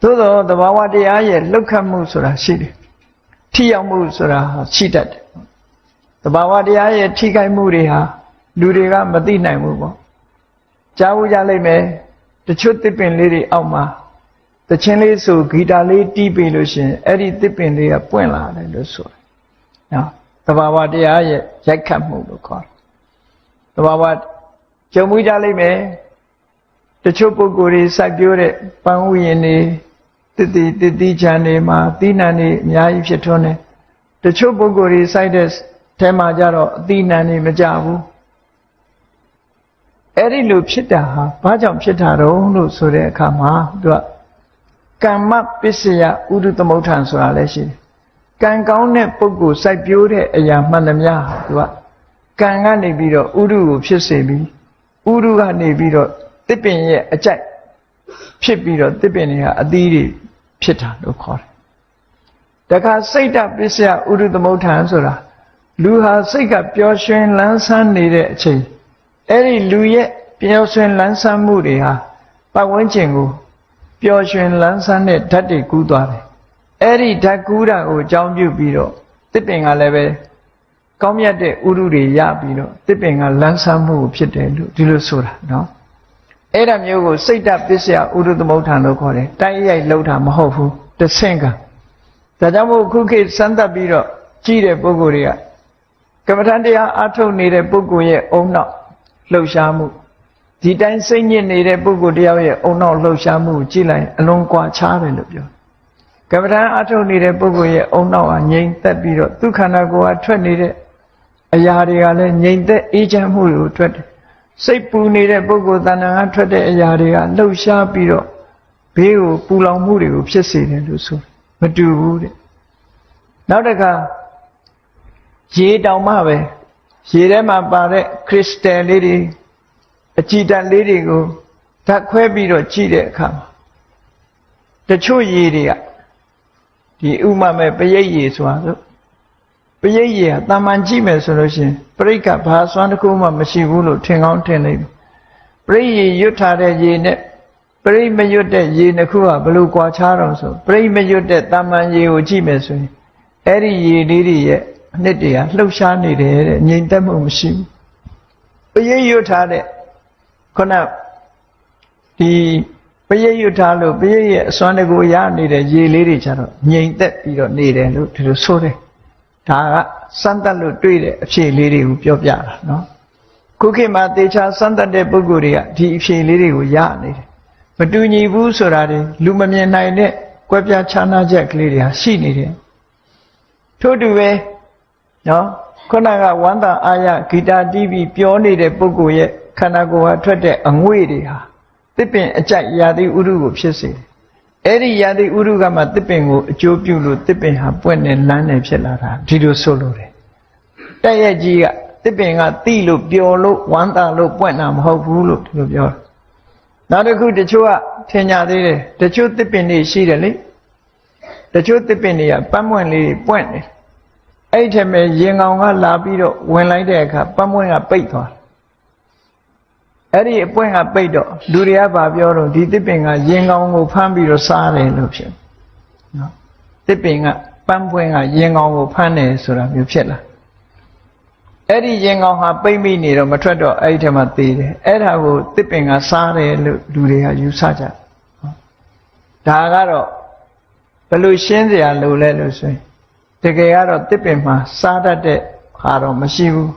သို့သောသဘာဝတရားရဲ့လှုပ်ခတ်မှုဆိုတာရှိတယ်ထိရောက်မှုဆိုတာရှိတတ်တယ်သဘာဝတရားရဲ့ထိခိုက်မှုတွေဟာလူတွေကမသိနိုင်ဘူးပေါ့ကြားဘူးကြလိမ့်မယ်တချို့သစ်ပင်လေးတွေအောက်မှာတချင်းလေးဆိုဂီတာလေးတီးပေးလို့ရှိရင်အဲ့ဒီသစ်ပင်လေးကပွင့်လာတယ်လို့ဆိုတယ်နော်သဘာဝတရားရဲ့ရိုက်ခတ်မှုလို့ခေါ်တယ်သဘာဝကြုံမှုကြလိမ့်မယ်တချို့ပုဂ္ဂိုလ်တွေစိုက်ပျိုးတဲ့ပန်းဥယျာဉ်တွေတတိချမ်းတွေမှာသီးနှံတွေအများကြီးဖြစ်ထွန်းတယ်တချို့ပုဂ္ဂိုလ်တွေစိုက်တဲ့ထဲမှာကြတော့အသီးနှံတွေမကြဘူးအဲ့ဒီလိုဖြစ်တာဟာဘာကြောင့်ဖြစ်တာတော့လို့ဆိုတဲ့အခါမှာသူကကမ္မပစ္စယဥဒုသမုဋ္ဌံဆိုတာလည်းရှိတယ်ကံကောင်းတဲ့ပုဂ္ဂိုလ်စိုက်ပျိုးတဲ့အရာမှန်သမျှဟာသူကကံကနေပြီးတော့ဥဒုကိုဖြစ်စေပြီးဥဒုကနေပြီးတော့သစ်ပင်ရဲ့အကြိုက်ဖြစ်ပြီးတော့သစ်ပင်တွေဟာအသီးတွေဖြစ်တာလို့ခေါ်တယ်တခါစိတ်တပစ္စယဥဒုသမုဋ္ဌံဆိုတာလူဟာစိတ်ကပျော်ရွှင်လန်းဆန်းနေတဲ့အချိန်အဲ့ဒီလူရဲ့ပျော်ရွှင်လန်းဆန်းမှုတွေဟာပတ်ဝန်းကျင်ကိုပျော်ရွှင်လန်းဆန်းတဲ့ဓာတ်တွေကူးသွားတယ်အဲ့ဒီဓာတ်ကူးတာကိုအကြောင်းပြုပြီးတော့သစ်ပင်ကလည်းပဲကောင်းမြတ်တဲ့ဥရုတွေရပြီးတော့သစ်ပင်ကလန်းဆန်းမှုဖြစ်တယ်လို့ဒီလိုဆိုတာနော်အဲ့ဒါမျိုးကိုစိတ်တပစ္စယဥရုသမုဋ္ဌံလို့ခေါ်တယ်တိုက်ရိုက်လှုပ်တာမဟုတ်ဘူးတဆင့်ကဒါကြောင့်မို့ခုခေတ်စမ်းသပ်ပြီးတော့ကြည့်တဲ့ပုဂ္ဂိုလ်တွေကကမ္မထတရားအားထုတ်နေတဲ့ပုဂ္ဂိုလ်ရဲ့အုံနောက်လှုပ်ရှားမှုဒီတိုင်းစိတ်ညစ်နေတဲ့ပုဂ္ဂိုလ်တယောက်ရဲ့အုံနောက်လှုပ်ရှားမှုကိုကြည့်လိုက်အလွန်ကွာခြားတယ်လို့ပြောကမ္မထအားထုတ်နေတဲ့ပုဂ္ဂိုလ်ရဲ့အုံနောက်ဟာငြိမ်သက်ပြီးတော့သူခန္ဓာကိုယ်ကထွက်နေတဲ့အရာတွေကလည်းငြိမ်သက်အေးချမ်းမှုကိုထွက်တယ် စိတ်ပူနေတဲ့ပုဂ္ဂိုလ်တဏ္ဍာကထွက်တဲ့အရာတွေကလှုပ်ရှားပြီးတော့ဘေးကိုပူလောင်မှုတွေကိုဖြစ်စေတယ်လို့ဆိုမတူဘူးတဲ့နောက်တစ်ခါရေတောင်မှပဲရေထဲမှာပါတဲ့ခရစ္စတယ်လေးတွေအကြည်ဓာတ်လေးတွေကိုဓာတ်ခွဲပြီးတော့ကြည့်တဲ့အခါမှာတချို့ရေတွေကဒီဥမာမဲ့ပရိတ်ရေဆိုတာဆိုပရိတ်ရေကတာမန်ကြည့်မယ်ဆိုလို့ရှိရင်ပရိတ်ကဘာစွမ်းတစ်ခုမှမရှိဘူးလို့ထင်ကောင်းထင်လိမ့်မယ်ပရိတ်ရေရွတ်ထားတဲ့ရေနဲ့ပရိတ်မရွတ်တဲ့ရေနှစ်ခုကဘယ်လိုကွာခြားတော့ဆိုပရိတ်မရွတ်တဲ့တာမန်ရေကိုကြည့်မယ်ဆိုရင်အဲ့ဒီရေလေးတွေရဲ့အနှစ်တွေကလှုပ်ရှားနေတယ်တဲ့ငြိမ်သက်မှုမရှိဘူးပရိတ်ရွတ်ထားတဲ့ခုနဒီပရိတ်ရွတ်ထားလို့ပရိတ်ရဲ့အစွမ်းတကူရနေတဲ့ရေလေးတွေကျတော့ငြိမ်သက်ပြီးတော့နေတယ်လို့ဒီလိုဆိုတယ်ဒါကစမ်းသပ်လို့တွေ့တဲ့အဖြေလေးတွေကိုပြောပြတာနော်ခုခေတ်မှာတေချာစမ်းသပ်တဲ့ပုဂ္ဂိုလ်တွေကဒီအဖြေလေးတွေကိုရနေတယ်မတူညီဘူးဆိုတာတွေလူမမြင်နိုင်တဲ့ကွဲပြားခြားနားချက်ကလေးတွေဟာရှိနေတယ်ထို့တူပဲနော်ခုနကဝန္တာအာရဂီတာတီးပြီးပြောနေတဲ့ပုဂ္ဂိုလ်ရဲ့ခန္ဓာကိုယ်ဟာထွက်တဲ့အငွေ့တွေဟာတစ်ပင်အကြိုက်ရာသီဥတုကိုဖြစ်စေတယ်အဲ့ဒီရာသီဥတုကမှတစ်ပင်ကိုအကျိုးပြုလို့တစ်ပင်ဟာပွင့်နေလန်းနေဖြစ်လာတာဒီလိုဆိုလို့တယ်တဲ့ရဲ့ကြီးကတစ်ပင်ကတိလို့ပျော်လို့ဝမ်းသာလို့ပွင့်တာမဟုတ်ဘူးလို့ဒီလိုပြောတယ်နောက်တစ်ခုတချို့ကထင်ကြသေးတယ်တချို့တစ်ပင်တွေရှိတယ်လေတချို့တစ်ပင်တွေကပန်းပွင့်လေးပွင့်တယ်အဲ့ထက်မဲ့ရင်ကောင်ကလာပြီးတော့ဝင်လိုက်တဲ့အခါပန်းပွင့်ကပိတ်သွားအဲ့ဒီအပွင့်ကပိတ်တော့လူတွေကဗာပြောတော့ဒီတစ်ပင်ကရင်ကောင်ကိုဖမ်းပြီးတော့စားတယ်လို့ဖြစ်နော်တစ်ပင်ကပန်းပွင့်ကရင်ကောင်ကိုဖမ်းတယ်ဆိုတာမျိုးဖြစ်လာအဲ့ဒီရင်ကောင်ဟာပိတ်မိနေတော့မထွက်တော့အဲ့ဒီထဲမှာသေတယ်အဲ့ဒါကိုတစ်ပင်ကစားတယ်လို့လူတွေကယူဆကြဒါကတော့ဘယ်လိုရှင်းစရာလိုလဲလို့ဆိုရင်တကယ်ကတော့တစ်ပင်မှာစားတတ်တဲ့ဟာတော့မရှိဘူး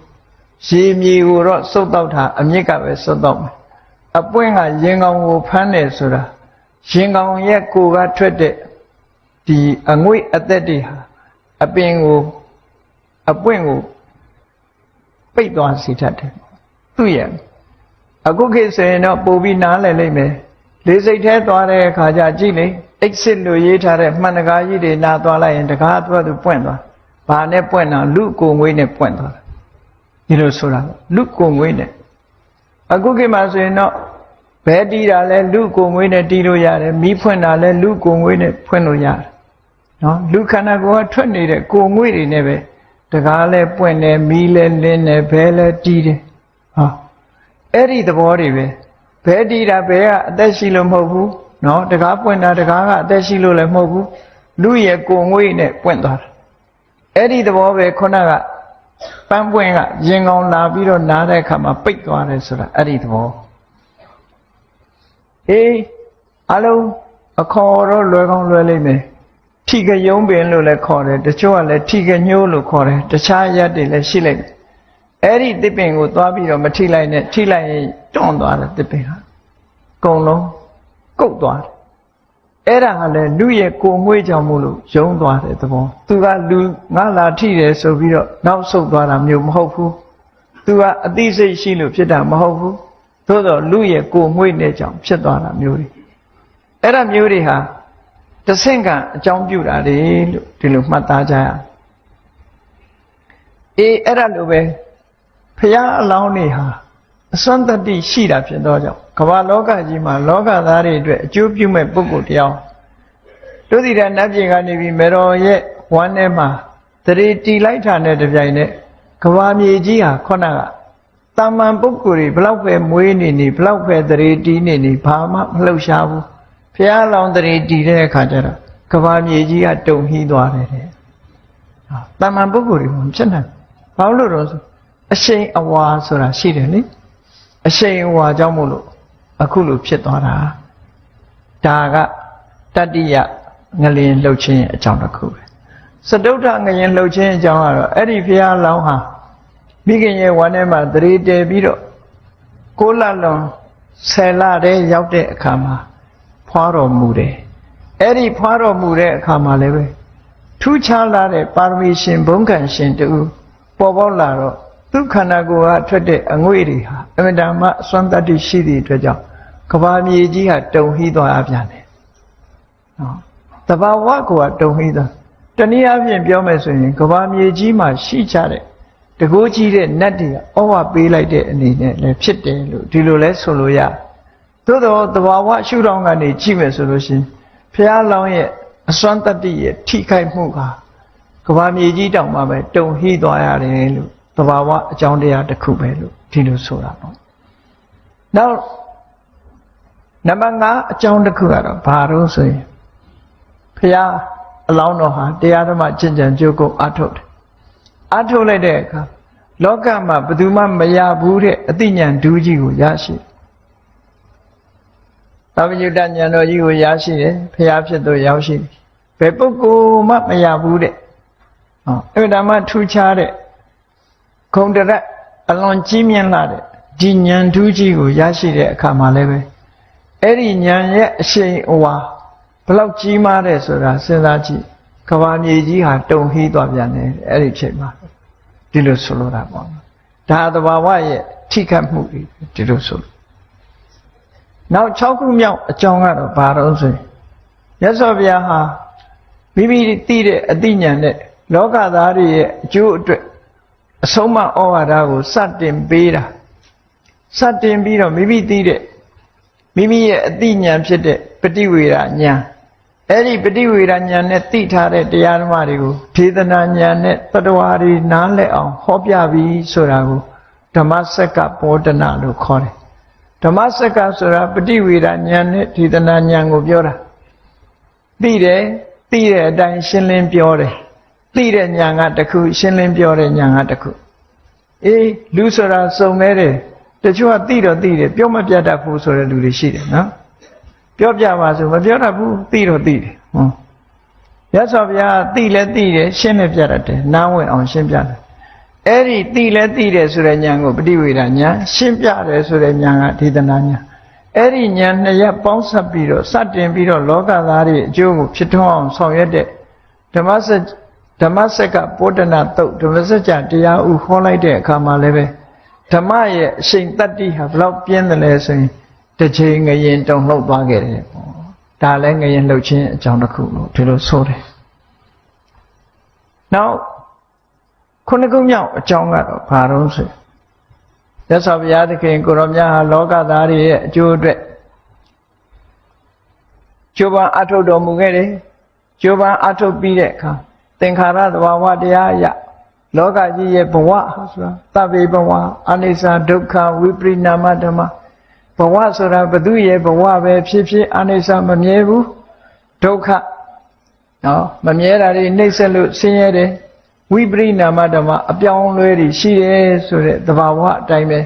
ရေမြေကိုတော့စုပ်တော့တာအမြစ်ကပဲစုပ်တော့မယ်အပွင့်ကရင်ကောင်ကိုဖမ်းတယ်ဆိုတာရင်ကောင်ရဲ့ကိုယ်ကထွက်တဲ့ဒီအငွေ့အသက်တွေဟာအပင်ကိုအပွင့်ကိုပိတ်သွားစေတတ်တယ်သူ့ရဲ့အခုခေတ်ဆိုရင်တော့ပို့ပြီးနားလည်လိမ့်မယ်လေစိတ်ထဲသွားတဲ့အခါကျကြည့်လေ exit လို့ရေးထားတဲ့မှန်တကားကြီးတွေနားသွားလိုက်ရင်တကားသူပွင့်သွားဘာနဲ့ပွင့်တာလူကိုငွေနဲ့ပွင့်သွားဒီလိုဆိုတာလူကိုငွေနဲ့အခုခေတ်မှာဆိုရင်တော့ဘဲတီးတာလဲလူကိုငွေနဲ့တီးလို့ရတယ်မီးဖွင့်တာလဲလူကိုငွေနဲ့ဖွင့်လို့ရတယ်နော်လူခန္ဓာကိုယ်ကထွက်နေတဲ့ကိုငွေတွေနဲ့ပဲတကားလဲပွင့်တယ်မီးလဲလင်းတယ်ဘဲလဲတီးတယ်ဟာအဲ့ဒီသဘောတွေပဲဘဲတီးတာဘဲကအသက်ရှိလို့မဟုတ်ဘူးနော်တကားပွင့်တာတကားကအသက်ရှိလို့လည်းမဟုတ်ဘူးလူရဲ့ကိုငွေနဲ့ပွင့်သွားတာအဲ့ဒီသဘောပဲခုနကပန်းပွင့်ကရင်ကောင်လာပြီးတော့နားတဲ့အခါမှာပိတ်သွားတယ်ဆိုတာအဲ့ဒီသဘောအလုံးအခေါ်တော့လွယ်ကောင်းလွယ်လိမ့်မယ်ထိကယုံပင်လို့လည်းခေါ်တယ်တချို့ကလည်းထိကညိုးလို့ခေါ်တယ်တခြားရက်တွေလည်းရှိလိုက်တယ်အဲ့ဒီတစ်ပင်ကိုသွားပြီးတော့မထိလိုက်နဲ့ထိလိုက်ရင်တွန့်သွားတယ်တစ်ပင်ဟာအကုန်လုံးကုတ်သွားတယ်အဲ့ဒါကလည်းလူရဲ့ကိုငွေ့ကြောင့်မို့လို့ယုံသွားတဲ့သဘောသူကလူငါလာထိတယ်ဆိုပြီးတော့နောက်ဆုတ်သွားတာမျိုးမဟုတ်ဘူးသူကအသိစိတ်ရှိလို့ဖြစ်တာမဟုတ်ဘူးသို့တော့လူရဲ့ကိုငွေ့နဲ့ကြောင့်ဖြစ်သွားတာမျိုးတွေအဲ့ဒါမျိုးတွေဟာတဆင့်ကအကြောင်းပြုတာလေလို့ဒီလိုမှတ်သားကြရအဲ့ဒါလိုပဲဖရာအလောင်းတွေဟာအစွမ်းတတိရှိတာဖြစ်သောကြောင့်ကမ္ဘာလောကကြီးမှာလောကသားတွေအတွက်အကျိုးပြုမဲ့ပုဂ္ဂိုလ်တရားတို့ဒီတဲ့နတ်ပြည်ကနေပြီးမေတော်ရဲ့ဝမ်းထဲမှာသတိတီလိုက်တာနဲ့တပြိုင်နက်ကမ္ဘာမြေကြီးဟာခုနကတာမန်ပုဂ္ဂိုလ်တွေဘလောက်ပဲမွေးနေနေဘလောက်ပဲသတိတီနေနေဘာမှမလှုပ်ရှားဘူးဖရာလောင်းသတိတီတဲ့အခါကျတော့ကမ္ဘာမြေကြီးကတုန်လှီးသွားတယ်တဲ့တာမန်ပုဂ္ဂိုလ်တွေမဖြစ်နိုင်ဘာလို့လဲဆိုအရှိန်အဝါဆိုတာရှိတယ်လေအရှိန်အဝါကြောင့်မို့လို့အခုလိုဖြစ်သွားတာဒါကတတ္တိယငလျင်လှုပ်ခြင်းအကြောင်းတစ်ခုပဲစတုတ္ထငလျင်လှုပ်ခြင်းအကြောင်းကတော့အဲ့ဒီဘုရားလောင်းဟာမိခင်ရဲ့ဝမ်းထဲမှာတရေတည်ပြီးတော့6 လလွန်10 လတည်းရောက်တဲ့အခါမှာဖွာတော်မူတယ်အဲ့ဒီဖွာတော်မူတဲ့အခါမှာလည်းပဲထူးခြားလာတဲ့ပါရမီရှင်ဘုန်းခံရှင်တူပေါ်ပေါက်လာတော့ သူခန္ဓာကိုယ်ကထွက်တဲ့အငွေ့တွေဟာအမြဲတမ်းအစွမ်းတတ္တိရှိသည့်အတွက်ကြောင့်ကဘာမြေကြီးဟာတုန်ဟိသွားအပြန်တယ်နော်တဘာဝကိုကတုန်ဟိသွားတနည်းအားဖြင့်ပြောမယ်ဆိုရင်ကဘာမြေကြီးမှာရှိကြတဲ့တကိုးကြီးတဲ့နတ်တွေကဩဝပေးလိုက်တဲ့အနေနဲ့လည်းဖြစ်တယ်လို့ဒီလိုလဲဆိုလို့ရသို့တော့တဘာဝရှုထောင့်ကနေကြည့်မယ်ဆိုလို့ရှိရင်ဘုရားလောင်းရဲ့အစွမ်းတတ္တိရဲ့ထိခိုက်မှုဟာကဘာမြေကြီးတောင်မှပဲတုန်ဟိသွားရတယ်လို့တဘာဝအကြောင်းတရားတစ်ခုပဲလို့ဒီလိုဆိုတာပေါ့နောက်နံပါတ်5အကြောင်းတစ်ခုကတော့ဘာလို့ဆိုရင်ဘုရားအလောင်းတော်ဟာတရားဓမ္မကျင့်ကြံကြိုးကုပ်အားထုတ်တယ်အားထုတ်လိုက်တဲ့အခါလောကမှာဘယ်သူမှမရဘူးတဲ့အသိဉာဏ်ဒူးကြီးကိုရရှိတယ်သဗ္ဗညုတဉာဏ်တော်ကြီးကိုရရှိတယ်ဘုရားဖြစ်သူရောက်ရှိတယ်ဘယ်ပုဂ္ဂိုလ်မှမရဘူးတဲ့အဲ့ဒါမှထူးခြားတဲ့ဂုံတရက်အလွန်ကြီးမြင့်လာတဲ့ဒီဉာဏ်ဒူးကြီးကိုရရှိတဲ့အခါမှာလည်းပဲအဲ့ဒီဉာဏ်ရဲ့အရှိန်အဝါဘလောက်ကြီးမားတယ်ဆိုတာစဉ်းစားကြည့်ကဘာမြေကြီးဟာတုန်ဟိသွားပြန်တယ်အဲ့ဒီချိန်မှာဒီလိုဆိုလိုတာပေါ့ဒါသဘာဝရဲ့ထိခတ်မှုတွေဒီလိုဆိုနောက်6ခုမြောက်အကြောင်းကတော့ဘာလို့ဆိုရင်မြတ်စွာဘုရားဟာမိမိသိတဲ့အသိဉာဏ်နဲ့လောကသားတွေရဲ့အကျိုးအတွက်အဆုံးအမဩဝါဒကိုစတင်ပေးတာစတင်ပြီးတော့မိမိသိတဲ့မိမိရဲ့အသိဉာဏ်ဖြစ်တဲ့ပฏิဝေဒဉာဏ်အဲ့ဒီပฏิဝေဒဉာဏ်နဲ့သိထားတဲ့တရားဓမ္မတွေကိုဒေသနာဉာဏ်နဲ့တတ္တဝါတွေနားလည်အောင်ဟောပြပြီးဆိုတာကိုဓမ္မစက္ကပောဒနာလို့ခေါ်တယ်ဓမ္မစက္ကဆိုတာပฏิဝေဒဉာဏ်နဲ့ဒေသနာဉာဏ်ကိုပြောတာသိတဲ့အတိုင်းရှင်းလင်းပြောတယ်သိတဲ့ဉာဏ်ကတစ်ခုရှင်းလင်းပြောတဲ့ဉာဏ်ကတစ်ခုအေးလူဆိုတာစုံနေတယ်တချို့ကသိတော့သိတယ်ပြောမပြတတ်ဘူးဆိုတဲ့လူတွေရှိတယ်နော်ပြောပြပါဆိုမပြောတတ်ဘူးသိတော့သိတယ်ရသော်ဗျာသိလဲသိတယ်ရှင်းလဲပြတတ်တယ်နားဝင်အောင်ရှင်းပြတယ်အဲ့ဒီသိလဲသိတယ်ဆိုတဲ့ဉာဏ်ကိုပฏิဝေဒဉာဏ်ရှင်းပြတယ်ဆိုတဲ့ဉာဏ်ကဒေသနာဉာဏ်အဲ့ဒီဉာဏ်နှစ်ရပ်ပေါင်းစပ်ပြီးတော့စတင်ပြီးတော့လောကသားတွေအကျိုးကိုဖြစ်ထွန်းအောင်ဆောင်ရွက်တဲ့ဓမ္မစက္ကပောဒနာတုတ်ဓမ္မစကြာတရားဥဟောလိုက်တဲ့အခါမှာလည်းပဲဓမ္မရဲ့အရှိန်တတ္တိဟာဘလောက်ပြင်းတယ်လဲဆိုရင်တစ်ချိန်ငရင်တုံလှုပ်သွားခဲ့တယ်ပေါ့ဒါလည်းငရင်လှုပ်ခြင်းအကြောင်းတစ်ခုလို့ဒီလိုဆိုတယ်နောက်ခုနှစ်ခုမြောက်အကြောင်းကတော့ဘာလို့ဆိုရသော်ဘုရားသခင်ကိုရောမြတ်ဟာလောကသားတွေရဲ့အကျိုးအတွက်ကြိုးပမ်းအထုတ်တော်မူခဲ့တယ်ကြိုးပမ်းအထုတ်ပြီးတဲ့အခါသင်္ခါရသဘာဝတရားအရလောကကြီးရဲ့ဘဝဆိုတာသဗ္ဗေဘဝအနိစ္စဒုက္ခဝိပရိနာမဓမ္မဘဝဆိုတာဘသူရဲ့ဘဝပဲဖြစ်ဖြစ်အနိစ္စမမြဲဘူးဒုက္ခနော်မမြဲတာတွေနှိမ့်ဆက်လို့ဆင်းရဲတယ်ဝိပရိနာမဓမ္မအပြောင်းလဲတွေရှိတယ်ဆိုတဲ့သဘာဝအတိုင်းပဲ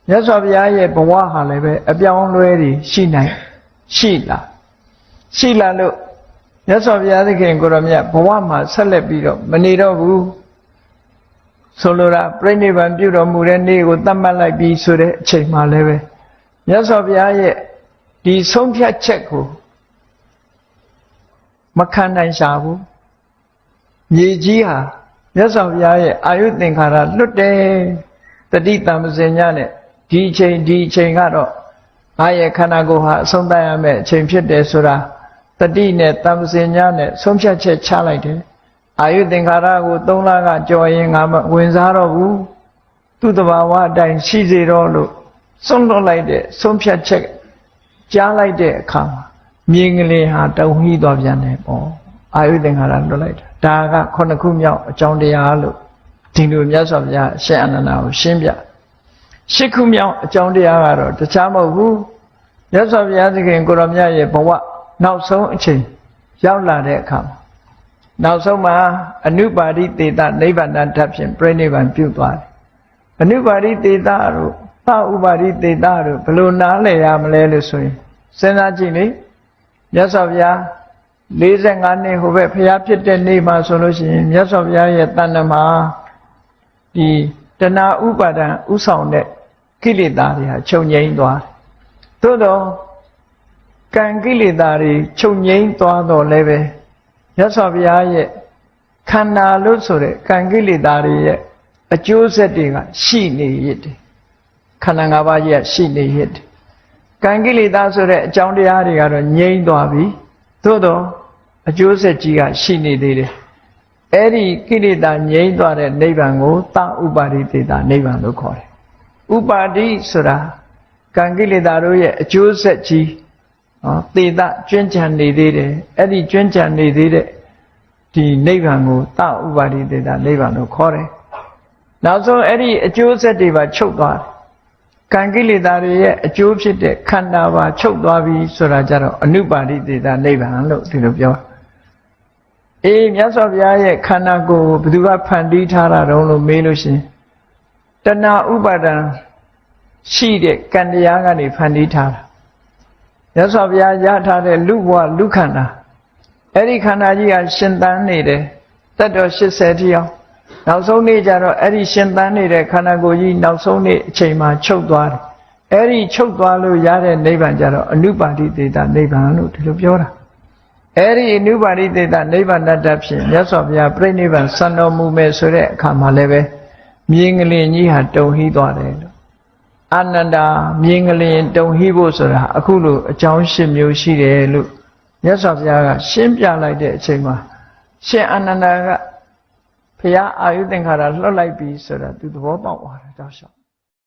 မြတ်စွာဘုရားရဲ့ဘဝဟာလည်းပဲအပြောင်းလဲတွေရှိလာလို့မြတ်စွာဘုရားသခင်ကိုရောမြတ်ဘဝမှာဆက်လက်ပြီးတော့မနေတော့ဘူးဆိုလိုတာပြိဋိဘံပြုတော်မူတဲ့နေ့ကိုသတ်မှတ်လိုက်ပြီးဆိုတဲ့အချိန်မှလည်းပဲမြတ်စွာဘုရားရဲ့ဒီဆုံးဖြတ်ချက်ကိုမခံနိုင်ရှာဘူးမြေကြီးဟာမြတ်စွာဘုရားရဲ့အာယုသင်္ခါရလွတ်တယ်တတိတံပစင်ညနဲ့ဒီအချိန်ကတော့ငါရဲ့ခန္ဓာကိုယ်ဟာအဆုံးသတ်ရမယ့်အချိန်ဖြစ်တယ်ဆိုတာတတိနဲ့တံပစင်ညနဲ့ဆုံးဖြတ်ချက်ချလိုက်တယ်အာယုသင်္ခါရကို3လကကြော်ရင်ငါမဝင်စားတော့ဘူးသူ့တဘာဝအတိုင်းရှိစေတော့လို့ဆုံးလွတ်လိုက်တဲ့ဆုံးဖြတ်ချက်ကြားလိုက်တဲ့အခါမှာမြေငလင်ဟာတုန်လှီးသွားပြန်တယ်ပေါ့အာယုသင်္ခါရလွတ်လိုက်တာဒါက9ခုမြောက်အကြောင်းတရားလို့ဒီလိုမြတ်စွာဘုရားရှင်းအနန္ဒာကိုရှင်းပြ10ခုမြောက်အကြောင်းတရားကတော့တခြားမဟုတ်ဘူးမြတ်စွာဘုရားသခင်ကိုရောမြတ်ရဲ့ဘဝနောက်ဆုံးအချိန်ရောက်လာတဲ့အခါမှာနောက်ဆုံးမှာအနုပါရိသေတနိဗ္ဗာန်ဓာတ်ဖြင့်ပြိဋိဘံပြုသွားတယ်အနုပါရိသေတတို့သဥပါရိသေတတို့ဘယ်လိုနားလည်ရမလဲလို့ဆိုရင်စဉ်းစားကြည့်လေမြတ်စွာဘုရား45နှစ်ဟိုဘက်ဘုရားဖြစ်တဲ့နေ့မှာဆိုလို့ရှိရင်မြတ်စွာဘုရားရဲ့တဏ္ဍမှာဒီတဏှာဥပါဒံဥဆောင်တဲ့ကိလေသာတွေဟာချုပ်ငြိမ်းသွားတယ်သို့တော့ကံကိလေသာတွေချုပ်ငြိမ်းသွားတော့လည်းပဲမြတ်စွာဘုရားရဲ့ခန္ဓာလို့ဆိုတဲ့ကံကိလေသာတွေရဲ့ အကျိုးဆက်တွေကရှိနေရတဲ့ခန္ဓာ၅ပါးကြီးကရှိနေရတဲ့ကံကိလေသာဆိုတဲ့အကြောင်းတရားတွေကတော့ငြိမ့်သွားပြီသို့တော့အကျိုးဆက်ကြီးကရှိနေသေးတယ်အဲ့ဒီကိလေသာငြိမ့်သွားတဲ့နိဗ္ဗာန်ကိုသဥပါရိသေတာနိဗ္ဗာန်လို့ခေါ်တယ်ဥပါတိဆိုတာကံကိလေသာတို့ရဲ့အကျိုးဆက်ကြီးသေတကျွမ်းကျန်နေသေးတယ်အဲ့ဒီကျွမ်းကျန်နေသေးတဲ့ဒီနိဗ္ဗာန်ကိုသဥပါရိသေတာနိဗ္ဗာန်လို့ခေါ်တယ်နောက်ဆုံးအဲ့ဒီအကျိုးဆက်တွေပါချုပ်သွားတယ်ကံကိလေသာတွေရဲ့အကျိုးဖြစ်တဲ့ခန္ဓာပါချုပ်သွားပြီဆိုတာကြတော့အနုပါရိသေတာနိဗ္ဗာန်လို့ဒီလိုပြောအေးမြတ်စွာဘုရားရဲ့ခန္ဓာကိုယ်ကိုဘယ်သူကဖန်တီးထားတာတုံးလို့မေးလို့ရှင်တဏှာဥပါဒံရှိတဲ့ကံတရားကနေဖန်တီးထားတာမြတ်စွာဘုရားရထားတဲ့လူဘဝလူခန္ဓာအဲ့ဒီခန္ဓာကြီးကရှင်သန်နေတယ်တတ်တော်80တိအောင်နောက်ဆုံးနေ့ကျတော့အဲ့ဒီရှင်သန်နေတဲ့ခန္ဓာကိုယ်ကြီးနောက်ဆုံးနေ့အချိန်မှာချုပ်သွားတယ်အဲ့ဒီချုပ်သွားလို့ရတဲ့နိဗ္ဗာန်ကျတော့အနုပါတိသေတာနိဗ္ဗာန်လို့ဒီလိုပြောတာအဲ့ဒီအနုပါတိသေတာနိဗ္ဗာန်တတ်ဖြင့်မြတ်စွာဘုရားပြိဋိဘံစံတော်မူမယ်ဆိုတဲ့အခါမှာလည်းပဲမြင်းကလင်ကြီးဟာတုံဟီးသွားတယ်လို့အာနန္ဒာမြင်းကလင်တုံဟီးဖို့ဆိုတာအခုလိုအကြောင်း၈မျိုးရှိတယ်လို့မြတ်စွာဘုရားကရှင်းပြလိုက်တဲ့အချိန်မှာရှင်အာနန္ဒာကဘုရားအာယုသင်္ခါရလွတ်လိုက်ပြီဆိုတာသူသဘောပေါက်သွားတယ်တောက်လျှောက်